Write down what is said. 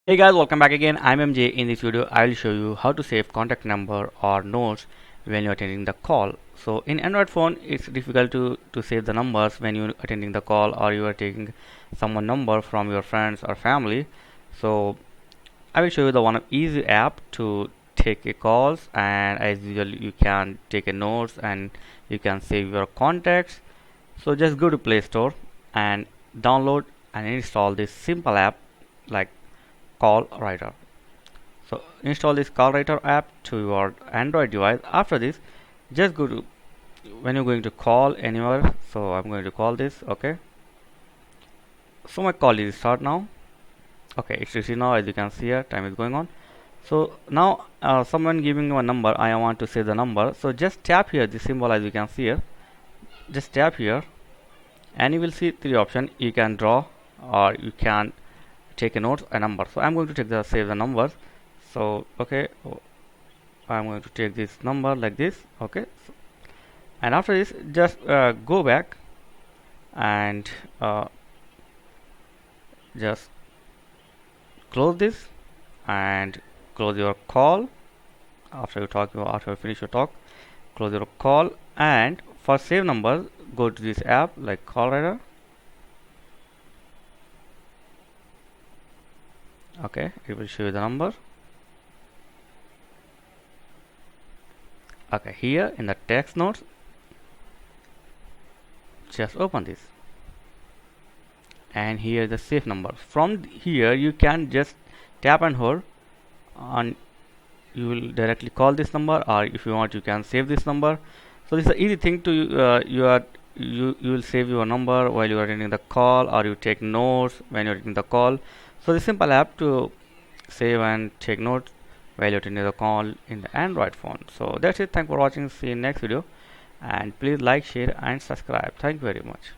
Hey guys, welcome back again. I'm MJ. In this video, I will show you how to save contact number or notes when you're attending the call. So in Android phone, it's difficult to save the numbers when you're attending the call or you are taking someone number from your friends or family. So I will show you the one easy app to take a calls, and as usual you can take a notes and you can save your contacts. So just go to Play Store and download and install this simple app like Call Writer. So install this Call Writer app to your Android device. After this, just go to when you're going to call anywhere. So I'm going to call this. Okay. So my call is start now. Okay, it's received now. As you can see here, time is going on. So now someone giving you a number. I want to say the number. So just tap here. The symbol as you can see here. Just tap here, and you will see three options. You can draw or you can take a note a number. So I'm going to take the save the number. So okay, I'm going to take this number like this. Okay, so, and after this just go back and just close this and close your call. After you finish your talk, close your call, and for save numbers go to this app like Call Writer. Okay, it will show you the number. Okay, here in the text notes, just open this, and here the save number. From here you can just tap and hold on, you will directly call this number, or if you want you can save this number. So this is an easy thing to you will save your number while you are attending the call, or you take notes when you're attending the call. So the simple app to save and take notes while you're attending the call in the Android phone. So that's it. Thanks for watching. See you in next video, and please like, share and subscribe. Thank you very much.